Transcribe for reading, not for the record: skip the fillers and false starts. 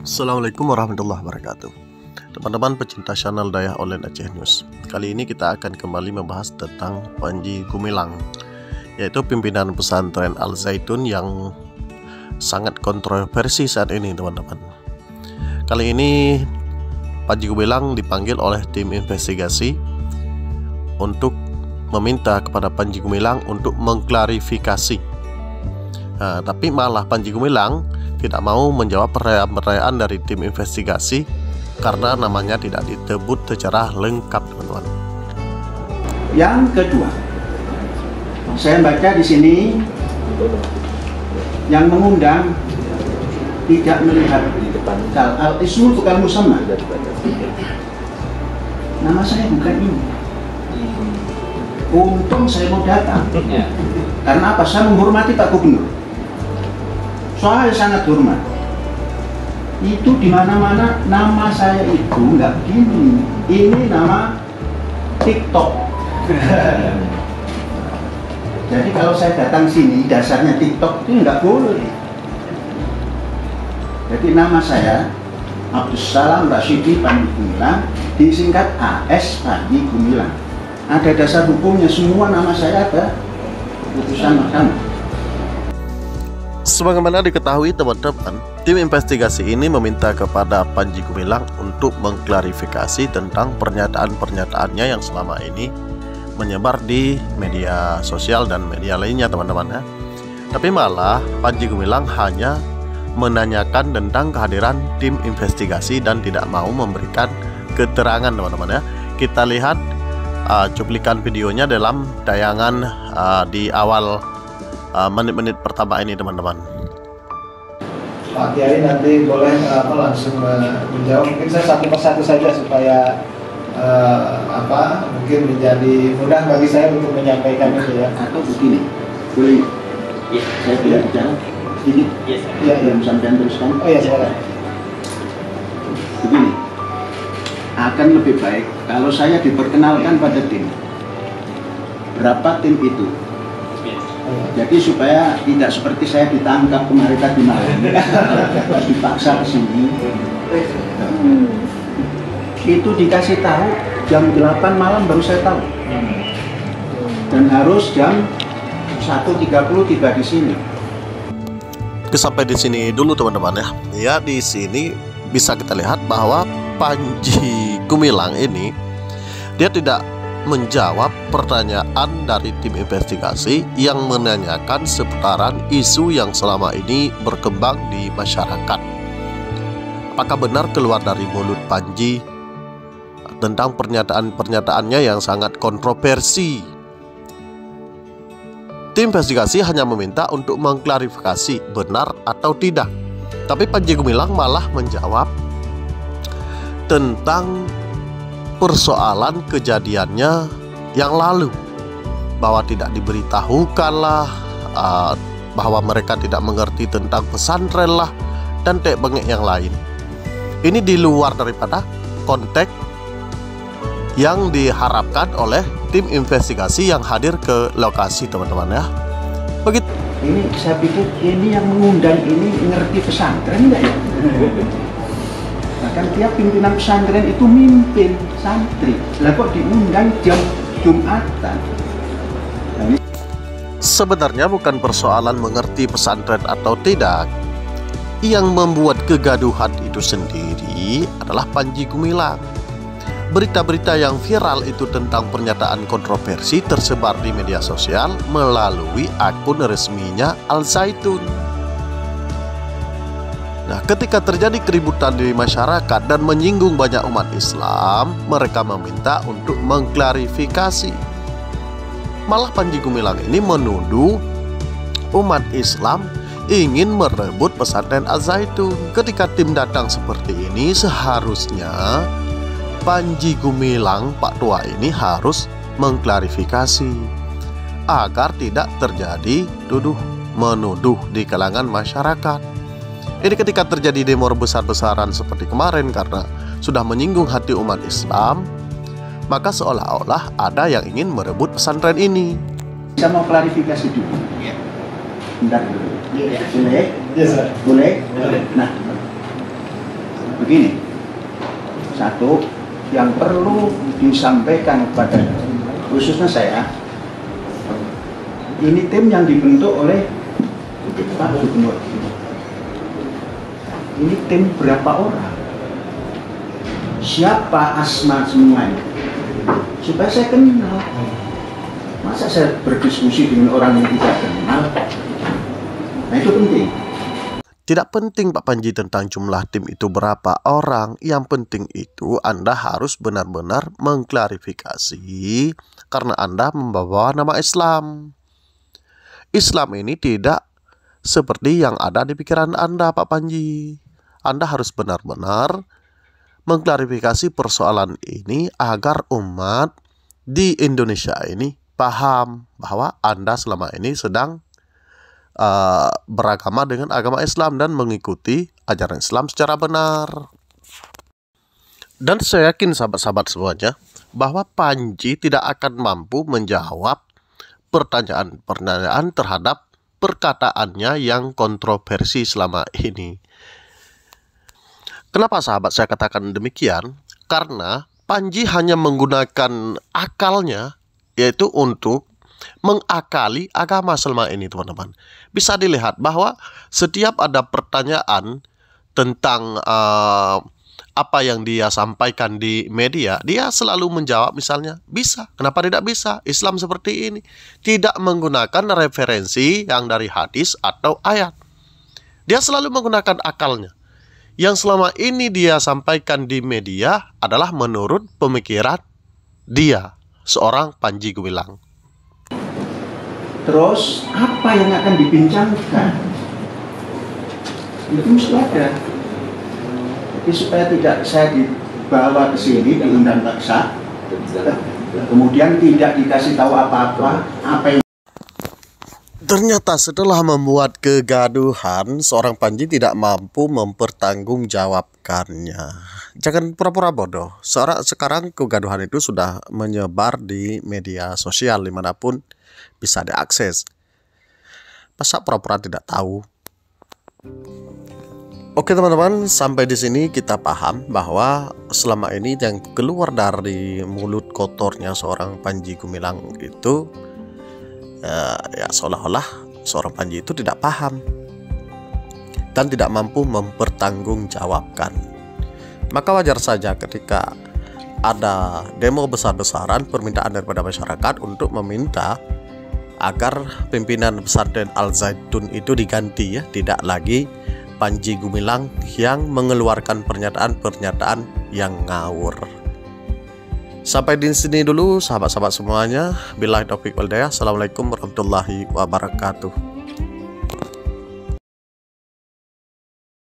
Assalamualaikum warahmatullahi wabarakatuh. Teman-teman pecinta channel Dayah Online Aceh News. Kali ini kita akan kembali membahas tentang Panji Gumilang, yaitu pimpinan pesantren Al Zaitun yang sangat kontroversi saat ini, teman-teman. Kali ini Panji Gumilang dipanggil oleh tim investigasi untuk meminta kepada Panji Gumilang untuk mengklarifikasi. Tapi malah Panji Gumilang tidak mau menjawab pertanyaan dari tim investigasi karena namanya tidak disebut secara lengkap, teman-teman. Yang kedua, saya baca di sini yang mengundang tidak melihat al-ismul bukan musamma. Nama saya bukan ini. Untung saya mau datang. Karena apa? Saya menghormati Pak Gubernur. Saya sangat hormat. Itu di mana-mana nama saya itu nggak begini. Ini nama TikTok. Jadi kalau saya datang sini dasarnya TikTok itu nggak boleh. Jadi nama saya Abdussalam Rasyidi Panji Gumilang, disingkat AS Panji Gumilang. Ada dasar hukumnya, semua nama saya ada putusan mahkamah. Sebagaimana diketahui, teman-teman, tim investigasi ini meminta kepada Panji Gumilang untuk mengklarifikasi tentang pernyataan-pernyataannya yang selama ini menyebar di media sosial dan media lainnya, teman-teman ya. Tapi malah Panji Gumilang hanya menanyakan tentang kehadiran tim investigasi dan tidak mau memberikan keterangan, teman-teman ya. Kita lihat cuplikan videonya dalam tayangan di awal menit-menit pertama ini, teman-teman. Pak Kiai nanti boleh langsung menjawab. Mungkin saya satu persatu saja supaya mungkin menjadi mudah bagi saya untuk menyampaikan itu ya. Atau begini, boleh? Ya, saya tidak bicara. Ini, ya, sampai teruskan. Oh ya, silakan. Begini, akan lebih baik kalau saya diperkenalkan pada tim. Berapa tim itu? Jadi supaya tidak seperti saya ditangkap kemarin tadi malam, harus dipaksa ke sini. Itu dikasih tahu jam 8 malam baru saya tahu. Dan harus jam 1.30 tiba di sini. Sampai di sini dulu, teman-teman ya. Ya, di sini bisa kita lihat bahwa Panji Gumilang ini dia tidak menjawab pertanyaan dari tim investigasi yang menanyakan seputaran isu yang selama ini berkembang di masyarakat. Apakah benar keluar dari mulut Panji tentang pernyataan-pernyataannya yang sangat kontroversi? Tim investigasi hanya meminta untuk mengklarifikasi benar atau tidak. Tapi Panji Gumilang malah menjawab tentang persoalan kejadiannya yang lalu, bahwa tidak diberitahukanlah, bahwa mereka tidak mengerti tentang pesantren lah, dan tek bengek yang lain. Ini di luar daripada konteks yang diharapkan oleh tim investigasi yang hadir ke lokasi, teman-teman ya. Begitu. Ini saya pikir ini yang mengundang ini ngerti pesantren enggak ya? Bahkan tiap pimpinan pesantren itu mimpin santri. Lah kok diundang jam Jumatan? Sebenarnya bukan persoalan mengerti pesantren atau tidak. Yang membuat kegaduhan itu sendiri adalah Panji Gumilang. Berita-berita yang viral itu tentang pernyataan kontroversi tersebar di media sosial melalui akun resminya Al Zaitun. Nah, ketika terjadi keributan di masyarakat dan menyinggung banyak umat Islam, mereka meminta untuk mengklarifikasi. Malah Panji Gumilang ini menuduh umat Islam ingin merebut pesantren Al Zaitun. Ketika tim datang seperti ini, seharusnya Panji Gumilang, Pak Tua ini harus mengklarifikasi agar tidak terjadi tuduh-menuduh di kalangan masyarakat. Ini ketika terjadi demo besar-besaran seperti kemarin karena sudah menyinggung hati umat Islam, maka seolah-olah ada yang ingin merebut pesantren ini. Saya mau klarifikasi dulu. Bentar dulu. Boleh? Yes, sir. Boleh? Nah, begini. Satu, yang perlu disampaikan kepada khususnya saya, ini tim yang dibentuk oleh Pak Gubernur. Ini tim berapa orang? Siapa asma semuanya? Supaya saya kenal. Masa saya berdiskusi dengan orang yang tidak kenal? Nah, itu penting. Tidak penting Pak Panji tentang jumlah tim itu berapa orang. Yang penting itu Anda harus benar-benar mengklarifikasi karena Anda membawa nama Islam. Islam ini tidak seperti yang ada di pikiran Anda, Pak Panji. Anda harus benar-benar mengklarifikasi persoalan ini agar umat di Indonesia ini paham bahwa Anda selama ini sedang beragama dengan agama Islam dan mengikuti ajaran Islam secara benar. Dan saya yakin sahabat-sahabat semuanya bahwa Panji tidak akan mampu menjawab pertanyaan-pertanyaan terhadap perkataannya yang kontroversi selama ini. Kenapa sahabat saya katakan demikian? Karena Panji hanya menggunakan akalnya, yaitu untuk mengakali agama selama ini, teman-teman. Bisa dilihat bahwa setiap ada pertanyaan tentang apa yang dia sampaikan di media, dia selalu menjawab misalnya, bisa, kenapa tidak bisa, Islam seperti ini. Tidak menggunakan referensi yang dari hadis atau ayat. Dia selalu menggunakan akalnya. Yang selama ini dia sampaikan di media adalah menurut pemikiran dia, seorang Panji Gumilang. Terus apa yang akan dibincangkan? Itu mesti ada. Jadi supaya tidak saya dibawa ke sini diundang paksa, kemudian tidak dikasih tahu apa-apa, apa yang Ternyata setelah membuat kegaduhan, seorang Panji tidak mampu mempertanggungjawabkannya. Jangan pura-pura bodoh. Sekarang kegaduhan itu sudah menyebar di media sosial dimanapun bisa diakses. Masa pura-pura tidak tahu? Oke teman-teman, sampai di sini kita paham bahwa selama ini yang keluar dari mulut kotornya seorang Panji Gumilang itu ya seolah-olah seorang Panji itu tidak paham dan tidak mampu mempertanggungjawabkan. Maka wajar saja ketika ada demo besar-besaran permintaan daripada masyarakat untuk meminta agar pimpinan pesantren Al Zaitun itu diganti, ya, tidak lagi Panji Gumilang yang mengeluarkan pernyataan-pernyataan yang ngawur. Sampai di sini dulu sahabat-sahabat semuanya. Billahi taufiq wal hidayah. Assalamualaikum warahmatullahi wabarakatuh.